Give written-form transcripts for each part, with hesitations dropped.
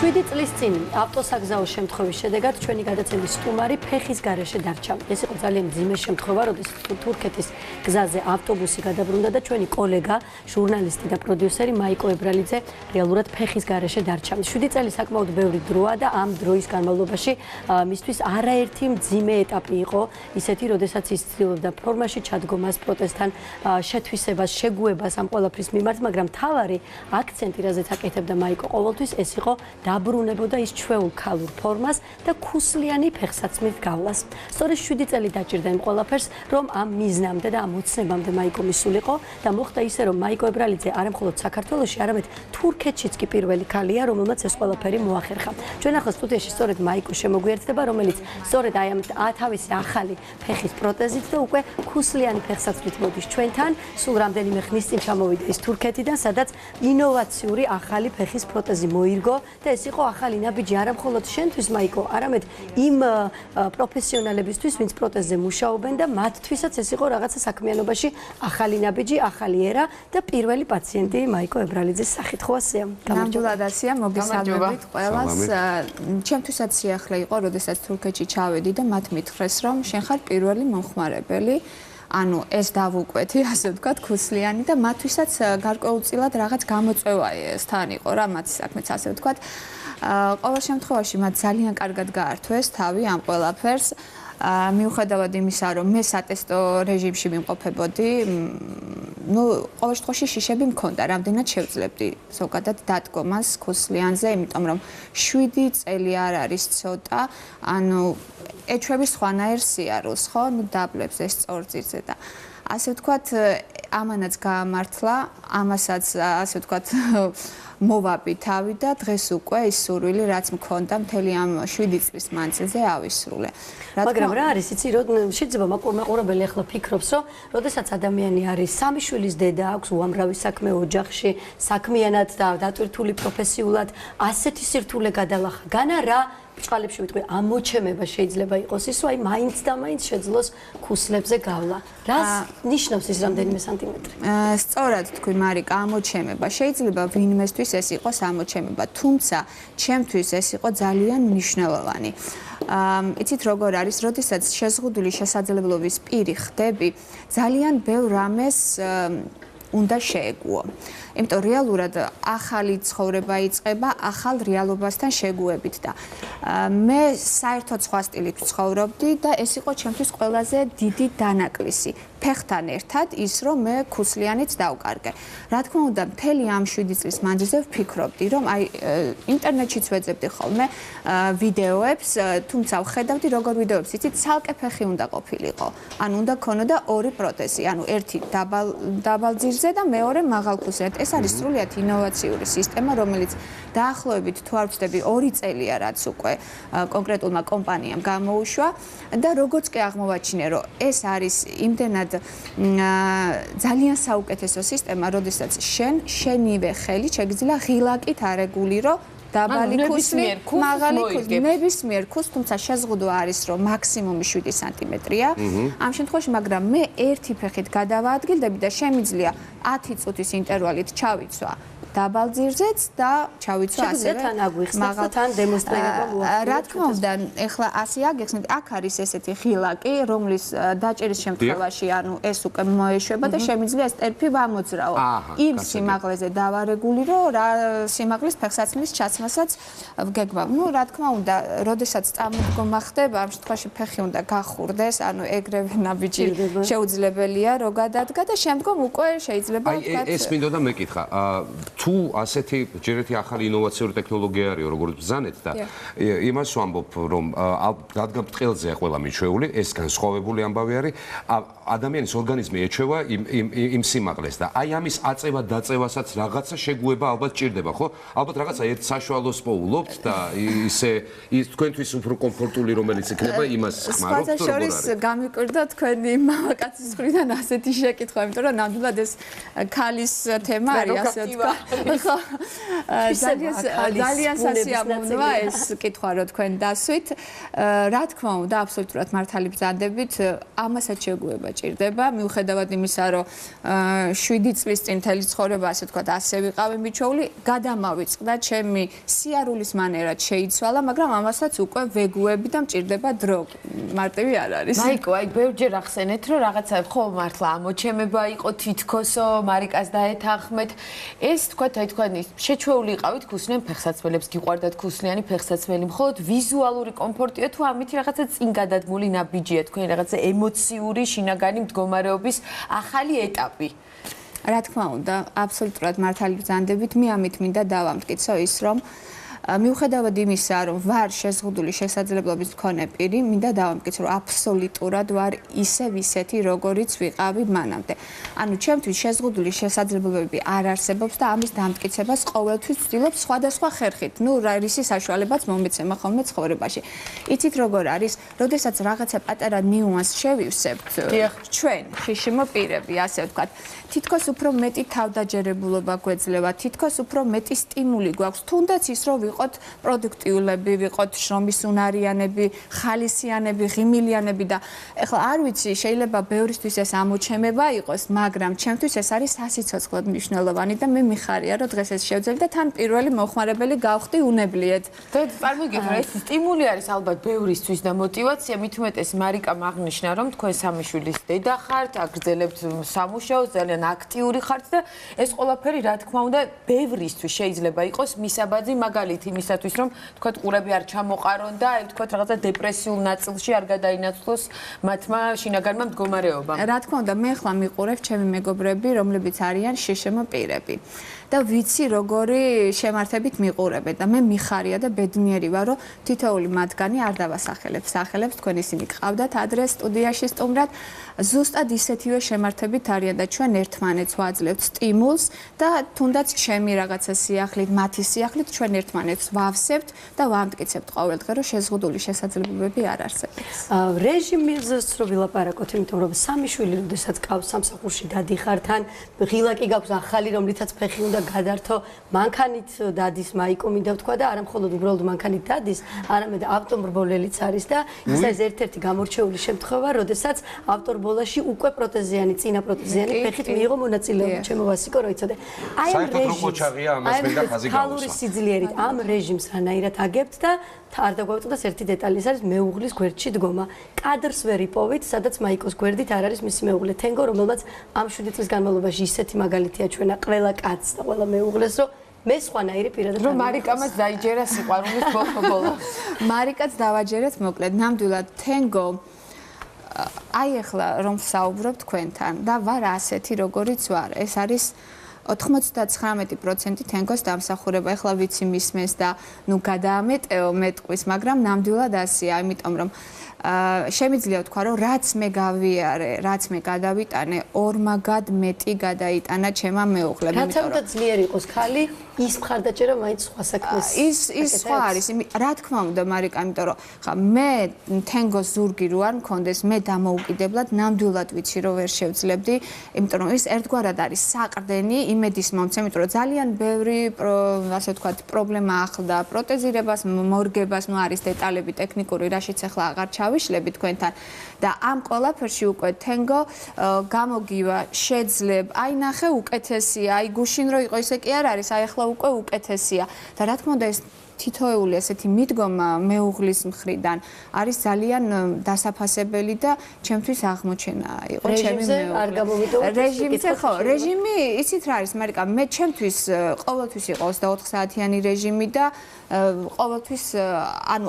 7 წლის წინ ავტოსაგზაო შემთხვევის შედეგად ჩვენი გადაცემის სტუმარი ფეხის გარეშე დარჩა. ეს იყო ძალიან მძიმე შემთხვევა, როდესაც თურქეთის გზაზე ავტობუსი გადაბრუნდა და ჩვენი კოლეგა, ჟურნალისტი და პროდიუსერი მაიკო ებრალიძე რეალურად ფეხის გარეშე დარჩა. 7 წელი საკმაოდ ბევრი დროა და ამ დროის განმავლობაში მისთვის არაერთი მძიმე ეტაპი იყო ისეთი, როდესაც ის ცდილობდა ფორმაში ჩადგომას, პროტესტთან შეთვისებას, შეგუებას ამ ყველაფრის მიმართ, მაგრამ მთავარი აქცენტი, რაზეც აკეთებდა მაიკო ყოველთვის, ეს იყო დაბრუნებოდა ის ჩვეულ ქალურ ფორმას და ქუსლიანი ფეხსაცმლით გავლას. სწორედ 7 წელი დაჭირდა იმ ყველაფერს, რომ ამ მიზნამდე და ამ ოცნებამდე მაიკო მისულიყო და მოხდა ისე, რომ მაიკო ებრალიძე არა მხოლოდ საქართველოში, არამედ თურქეთშიც კი პირველი ქალია, რომელმაც ეს ყველაფერი მოახერხა. ჩვენ ახლა სტუდიაში სწორედ მაიკო შემოგვიერთდება, რომელიც სწორედ აი ამ თავისი ახალი ფეხის პროტეზით და უკვე ქუსლიანი ფეხსაცმლით მოდის ჩვენთან. სულ რამდენიმე ხნის წინ ჩამოვიდა ის თურქეთიდან, სადაც ინოვაციური ახალი ფეხის პროტეზი მოირგო და ეს იყო ახალი ნაბიჯი არა მხოლოდ შენთვის მაიკო, არამედ იმ პროფესიონალებისთვის, ვინც პროტეზზე მუშაობენ და მათთვისაც ეს იყო რაღაცა საქმიანობაში ახალი ნაბიჯი, ახალი ერა და პირველი პაციენტი მაიკო ებრალიძის სახით. ხო ასეა? ნამდვილად ასეა, მოგესალმებით ყველას. ჩემთვისაც სიახლე იყო, როდესაც თურქეთში ჩავედი და მათ მითხრეს, რომ შენ ხარ პირველი მომხმარებელი. ანუ ეს დავუკვეთი, ასე ვთქვათ, ქუსლიანი და მათთვისაც გარკვეულწილად რაღაც გამოწვევა თან იყო რა მათი საქმეც, ასე ვთქვათ. ყოველ შემთხვევაში მათ ძალიან კარგად გაართვეს თავი ამ ყველაფერს. მიუხედავად იმისა, რომ მე სატესტო რეჟიმში ვიმყოფებოდი, ყოველ შემთხვევაში შიშები მქონდა, რამდენად შევძლებდი ზოგადად დადგომას ქუსლიანზე, იმიტომ რომ 7 წელი არ არის ცოტა, ანუ ეჩვევის სხვანაირ სიარულს, ხო? დაბლებს ეს სწორწირზე და ასე ვთქვათ, ამანაც გაამართლა, ამასაც ასე ვთქვათ მოვაბი თავი და დღეს უკვე ის სურვილი, რაც მქონდა მთელი ამ 7 წლის მანძილზე ავისრულე. მაგრამ რა არის, იცი, რომ შეიძლება მაყურებელი ახლა ფიქრობს, რომ როდესაც ადამიანი არის სამი შვილის დედა, აქვს უამრავი საქმე ოჯახში, საქმიანად და დატვირთული პროფესიულად, ასეთი სირთულე გადალახა. განა რა ბჭყალებში ვიტყვი, ამოჩემება შეიძლება იყოს ის, რომ აი მაინც და მაინც შეძლოს ქუსლებზე გავლა. რას ნიშნავს ის რამდენიმე სანტიმეტრი? სწორად თქვი, მარიკა, ამოჩემება. შეიძლება ვინმესთვის ეს იყოს ამოჩემება, თუმცა ჩემთვის ეს იყო ძალიან მნიშვნელოვანი. იცით როგორ არის, როდესაც შეზღუდული შესაძლებლობის პირი ხდები, ძალიან ბევრ რამეს უნდა შეეგუო. იმიტომ რეალურად ახალი ცხოვრება იწყება ახალ რეალობასთან შეგუებით და მე საერთოდ სხვა სტილით ვცხოვრობდი და ეს იყო ჩემთვის ყველაზე დიდი დანაკლისი. ფეხთან ერთად ის, რომ მე ქუსლიანიც დავკარგე. რა თქმა უნდა, მთელი ამ 7 წლის მანძილზე ვფიქრობდი, რომ აი ინტერნეტშიც ვეძებდი ხოლმე ვიდეოებს, თუმცა ვხედავდი როგორ ვიდეოებს, იცით, ცალკე ფეხი უნდა ყოფილიყო. ანუ უნდა ქონოდა ორი პროტეზი, ანუ ერთი დაბალ ძირზე და მეორე მაღალ ქუსლად. ეს არის სრულიად ინოვაციური სისტემა, რომელიც დაახლოებით თუ არ ვცდები 2 წელია, რაც უკვე კონკრეტულმა კომპანიამ გამოუშვა და როგორც კი აღმოვაჩინე, რომ ეს არის იმდენად ძალიან საუკეთესო სისტემა, როდესაც შენივე ხელით შეგიძლია ღილაკით არეგულირო დაბალი ქუსლი, მაღალი ქუსლი, ნებისმიერ ქუსლს, თუმცა შეზღუდვა არის, რომ მაქსიმუმი 7 სანტიმეტრია. ამ შემთხვევაში, მაგრამ მე ერთი ფეხით გადავაადგილდები და შემიძლია 10 წუთის ინტერვალით ჩავიცვა დაბალ ძირზეც და ჩავიცვა ასევე თან აგვიხსნათ და თან დემონსტრირება მოახდინოთ. რა თქმა უნდა, ეხლა ასე აგიხსნით, აქ არის ესეთი ღილაკი, რომლის დაჭერის შემთხვევაში, ანუ ეს უკვე მოეშვება და შემიძლია ეს ტერფი ვამოძრაო. იმ სიმაღლეზე დავარეგულირო, რა სიმაღლის ფეხსაცმლის ჩაცმასაც ვგეგმავ. ნუ რა თქმა უნდა, როდესაც წამოდგომა ხდება, ამ შემთხვევაში ფეხი უნდა გახურდეს, ანუ ეგრევე ნაბიჯი შეუძლებელია, რო გადადგა და შემდგომ უკვე შეიძლება ვთქვათ. აი ეს მინდოდა და მეკითხა, თუ ასეთი ჯერეთი ახალი ინოვაციური ტექნოლოგია არისო, როგორც ბრძანეთ და იმას ვამბობ, რომ რადგან ბრტყელზეა ყველა მიჩვეული, ეს განსხვავებული ამბავი არის, ადამიანის ორგანიზმი ეჩვევა იმ სიმაღლეს და აი ამის აწევა დაწევასაც რაღაცა შეგუება ალბათ ჭირდება, ხო? ალბათ რაღაცა ერთ საშუალოს პოულობთ და ისე თქვენთვის უფრო კომფორტული რომელიც იქნება, იმას ხმარობთ, როგორ არის? შორის გამიკვირდა თქვენი მამაკაცის მხრიდან ასეთი შეკითხვა, იმიტომ რომ ნამდვილად ეს ქალის თემა არის, ასე ვთქვათ. ძალიან სასიამოვნოა ეს კითხვა რო თქვენ დასვით. რა თქმა უნდა, აბსოლუტურად მართალი ბრძანდებით, ამასაც შეგუება ჭირდება, მიუხედავად იმისა, რომ 7 წლის წინ მთელი ცხოვრება, ასე ვთქვათ, ასე ვიყავი მიჩვეული, გადამავიწყდა ჩემი სიარულის მანერად შეიცვალა, მაგრამ ამასაც უკვე ვეგუები და მჭირდება დრო. მარტივი არ არის. მაიკო, აი ბევრჯერ ახსენეთ, რომ რაღაცა ხო მართლა ამოჩემება იყო თითქოსო, მარიკას დაეთანხმეთ. ეს თქვათ, აი თქვენი შეჩვეული იყავით ქუსლიან ფეხსაცმელებს, გიყვარდათ ქუსლიანი ფეხსაცმელი, მხოლოდ ვიზუალური კომფორტია თუ ამითი რაღაცა წინ გადადგმული ნაბიჯია, თქვენი რაღაცა ემოციური, შინაგანი მდგომარეობის ახალი ეტაპი. რა თქმა უნდა, აბსოლუტურად მართალი ბრძანდებით, მე ამით მინდა დავამტკიცო ის, რომ მიუხედავად იმისა, რომ ვარ შეზღუდული შესაძლებლობის მქონე პირი, მინდა დავამტკიცო, რომ აბსოლუტურად ვარ ისევ ისეთი, როგორიც ვიყავი მანამდე. ანუ ჩემთვის შეზღუდული შესაძლებლობები არ არსებობს და ამის დამტკიცებას ყოველთვის ვცდილობ სხვადასხვა ხერხით. ნუ რისი საშუალებაც მომეცემა ხოლმე ცხოვრებაში. იცით როგორ არის, როდესაც რაღაცა პატარა ნიუანს შევივსებთ, ჩვენ შიშიმო პირები, ასე ვთქვათ, თითქოს უფრო მეტი თავდაჯერებულობა გვეძლევა, თითქოს უფრო მეტი სტიმული გვაქვს, თუნდაც ის რომ ვიყოთ პროდუქტიულები, ვიყოთ შრომის უნარიანები, ხალისიანები, ღიმილიანები და ეხლა არ ვიცი, შეიძლება ბევრისთვის ეს ამოჩემება იყოს, მაგრამ ჩემთვის ეს არის სასიცოცხლოდ მნიშვნელოვანი და მე მიხარია, რომ დღეს ეს შევძელი და თან პირველი მოხმარებელი გავხდი უნებლიეთ. და წარმოგიდგენთ, რომ ეს სტიმული არის ალბათ ბევრისთვის და мотиваცია, მით უმეტეს მარიკამ აღნიშნა, რომ თქვენ სამი შვილის დედა ხართ, აგრძელებთ სამუშაოს, ძალიან აქტიური ხართ და ეს ყველაფერი, რა თქმა უნდა, ბევრისთვის შეიძლება იყოს მისაბაძი მაგალითი იმისათვის, რომ თქვათ ყურები არ ჩამოყარონ და აი თქვათ რაღაცა დეპრესიულ ნაწილში არ გადაინაცვლოს მათმა შინაგანმა მდგომარეობამ. რა თქმა უნდა, მე ხლა მიყურებ ჩემი მეგობრები, რომლებიც არიან შშმ პირები. და ვიცი როგორი შემართებით მიყურებენ და მე მიხარია და ბედნიერი ვარ, რომ თითოეული მათგანი არ დავასახელებს. სახელებს თქვენ ისინი გყავდათ ადრე სტუდიაში სტუმრად, ზუსტად ისეთივე შემართებით არიან და ჩვენ ერთმანეთს ვაძლევთ სტიმულს და თუნდაც ჩემი რაღაცა სიახლით, მათი სიახლით ჩვენ ერთმანეთს ვავსებთ და ვამტკიცებთ ყოველდღე, რომ შეზღუდული შესაძლებლობები არ არსებობს. რეჟიმის რო ვილაპარაკოთ, იმიტომ რომ სამი შვილი როდესაც ყავს სამსახურში დადიხარ თან, ღილა კი გაქვს ახალი, რომლითაც ფეხი უნდა გადართო, მანქანით დადის მაიკო მინდა ვთქვა და არა მხოლოდ უბრალოდ მანქანით დადის, არამედ ავტომრბოლელიც არის და ეს არის ერთ-ერთი გამორჩეული შემთხვევა, როდესაც ავტომრბოლაში უკვე პროტეზიანი, წინა პროტეზიანი ფეხით მიიღო მონაწილეობა, ჩემო ვასიკო რო იცოდე. აი ამ რეჟიმს ქალური სიძლიერით ამ რეჟიმს რანაირად აგებთ და არ დაგვაუწყდეს ერთი დეტალი, ეს არის მეუღლის გვერდში დგომა. კადრს ვერ იპოვით, სადაც მაიკოს გვერდით არ არის მისი მეუღლე. თენგო, რომელმაც ამ 7 წლის განმავლობაში ისეთი მაგალითია ჩვენა ყველა კაცს და ყველა მეუღლეს, რომ მე სხვანაირი პირადად რომ მარიკამაც დაიჯერა სიყვარულის ბოლო. მარიკაც დავაჯერეთ, მოკლედ, ნამდვილად თენგო აი ახლა რომ საუბრობ თქვენთან და ვარ ასეთი როგორიც ვარ. ეს არის 99% თენგოს დამსახურება. ეხლა ვიცი მისმენს და ნუ გადაამეტეო მეტყვის, მაგრამ ნამდვილად ასეა, იმიტომ რომ შემიძლია ვთქვა, რომ რაც მე გავიარე, რაც მე გადავიტანე, ორმაგად მეტი გადაიტანა ჩემმა მეუღლემ. რაც უნდა ძლიერი იყოს ხალი, ის მხარდაჭერა მაინც სხვა საქმეს. ის სხვა არის. რა თქმა უნდა, მარიკა, იმიტომ რომ ხა მე თენგოს ზურგი რო არ მქონდეს, მე დამოუკიდებლად ნამდვილად ვიცი, რომ ვერ შევძლებდი, იმიტომ რომ ის ერთგვარად არის საყრდენი იმედის მომცემ, იმიტომ რომ ძალიან ბევრი ასე ვთქვათ, პრობლემა ახლდა პროტეზირებას, მორგებას, ნუ არის დეტალები ტექნიკური, რაშიც ახლა აღარ ვიშლები თქვენთან და ამ ყველაფერში უკვე თენგო გამოგივა შეძლებ აი ნახე უკეთესია აი გუშინ რო იყო ისე კი არ არის აი ახლა უკვე უკეთესია და რა თქმა უნდა ეს თითოეული ესეთი მიდგომა მეუღლის მხრიდან არის ძალიან დასაფასებელი და ჩემთვის აღმოჩენა იყო ჩემი მეუღლე. რეჟიმზე ხო, რეჟიმი იცით რა არის, მარიკა, მე ჩემთვის ყოველთვის იყო 24 საათიანი რეჟიმი და ყოველთვის ანუ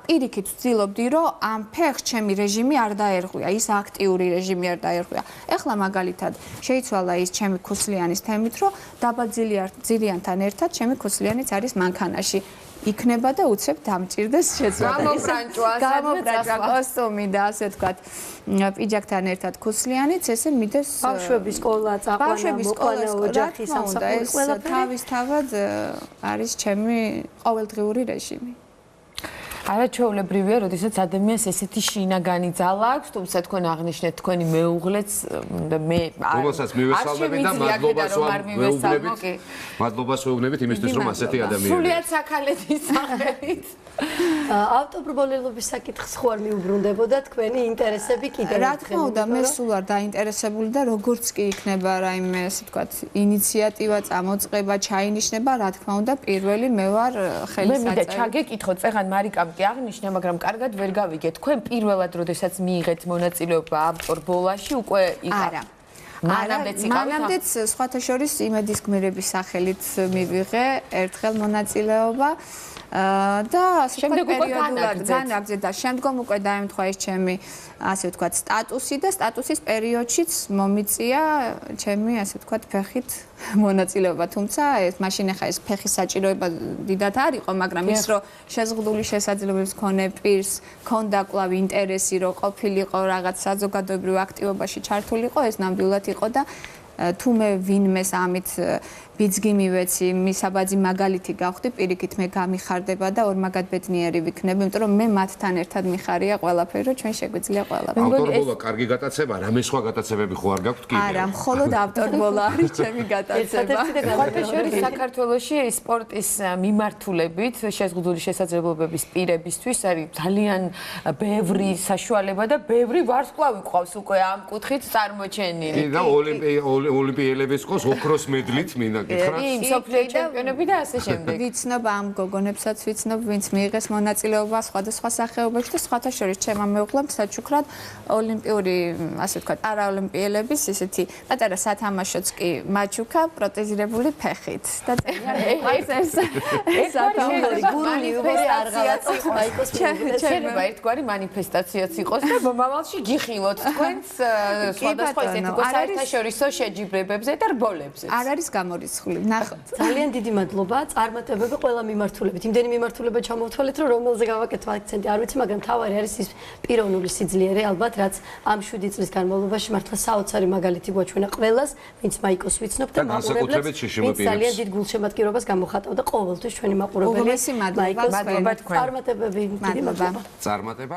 პირიქით ვცდილობდი, რომ ამ ფეხს ჩემი რეჟიმი არ დაერღვია, ის აქტიური რეჟიმი არ დაერღვია. ეხლა მაგალითად შეიცვალა ის ჩემი ქუსლიანის თემით, რომ დაბა ძილიანთან ერთად ჩემი ქუსლიანიც არის მანქანაში. იქნება და უცებ დამჭირდეს შეცვალა. გამობრანჭვა კოსტუმი და ასე ვთქვათ, პიჯაკთან ერთად ქუსლიანიც, ესე მიდეს ბავშვების სკოლა, წაყვანა, მოყვანა, ოჯახი, სამსახური, ყველაფერი თავისთავად არის ჩემი ყოველდღიური რეჟიმი. არაჩვეულებრივია, როდესაც ადამიანს ესეთი შინაგანი ძალა აქვს, თუმცა თქვენ აღნიშნეთ თქვენი მეუღლეც მე რომელსაც მივესალმები და მადლობას ვეუბნებით იმისთვის, რომ ასეთი ადამიანია. სულიად საქალეთის სახელით. ავტოპრობოლელობის საკითხს ხო არ მიუბრუნდებოდა თქვენი ინტერესები კიდევ ერთხელ? რა თქმა უნდა, მე სულ არ დაინტერესებული და როგორც კი იქნება რაიმე, ასე ვთქვათ, ინიციატივა, წამოწყება, ჩაინიშნება, რა თქმა უნდა, პირველი მე ვარ ხელისაწერი. მე მინდა ჩაგეკითხოთ, წეგან მარიკამ კი აღნიშნა, მაგრამ კარგად ვერ გავიგე. თქვენ პირველად, როდესაც მიიღეთ მონაწილეობა ავტორბოლაში, უკვე არა. მანამდეც სხვათა შორის იმედის გმირების სახელით მივიღე ერთხელ მონაწილეობა და შემდეგ უკვე განაგრძე და შემდგომ უკვე დაემთხვა ეს ჩემი ასე ვთქვათ სტატუსი და სტატუსის პერიოდშიც მომიწია ჩემი ასე ვთქვათ ფეხით მონაწილეობა, თუმცა ეს მაშინ ახლა ეს ფეხის საჭიროება დიდად არ იყო, მაგრამ ის რომ შეზღუდული შესაძლებლობების მქონე პირს ქონდა კვლავ ინტერესი რომ ყოფილიყო რაღაც საზოგადოებრივ აქტივობაში ჩართულიყო, ეს ნამდვილად იყო და თუ მე ვინმეს ამით ბიძგი მივეცი, მისაბაძი მაგალითი გავხდი, პირიქით მე გამიხარდება და ორმაგად ბედნიერი ვიქნები, იმიტომ რომ მე მათთან ერთად მიხარია ყველაფერი, რომ ჩვენ შეგვიძლია ყველაფერი. ავტორბოლა კარგი გატაცება, რამე სხვა გატაცებები ხო არ გაქვთ კიდე? არა, მხოლოდ ავტორბოლა არის ჩემი გატაცება. სხვათა შორის საქართველოში სპორტის მიმართულებით შეზღუდული შესაძლებლობების პირებისთვის არის ძალიან ბევრი საშუალება და ბევრი ვარსკვლავი ყავს უკვე ამ კუთხით წარმოჩენილი. და ოლიმპიელების ყავს ოქროს მედლით მინდა იმ სოფლიო ჩემპიონები და ასე შემდეგ. ვიცნობ ამ გოგონებსაც ვიცნობ, ვინც მიიღეს მონაწილეობა სხვადასხვა სახეობაში და სხვათა შორის ჩემმა მეუღლემ საჩუქრად ოლიმპიური, ასე ვთქვათ, პარაოლიმპიელების ესეთი პატარა სათამაშოც კი მაჩუქა პროტეზირებული ფეხით. და ეს გურული უბრალოდ არ გავაცი მაიკოს შეიძლება ერთგვარი მანიფესტაციაც იყოს და მომავალში გიხილოთ თქვენს სხვადასხვა ესეთი საერთაშორისო შეჯიბრებებზე და რბოლებზე. არ არის გამორიცხული. ნახოთ. ძალიან დიდი მადლობა. წარმატებები ყველა მიმართულებით. იმდენი მიმართულება ჩამოვთვალეთ, რომ რომელზე გავაკეთო აქცენტი, არ ვიცი, მაგრამ თავარი არის ის პიროვნული სიძლიერე, ალბათ, რაც ამ 7 წლის განმავლობაში მართლა საოცარი მაგალითი გვაჩვენა ყველას, ვინც მაიკოს ვიცნობ და განსაკუთრებით შშმპ-ს. ძალიან დიდ გულშემატკივრობას გამოხატავდა ყოველთვის ჩვენი მაყურებელი. უღმესი მადლობა. წარმატებები. დიდი მადლობა. წარმატება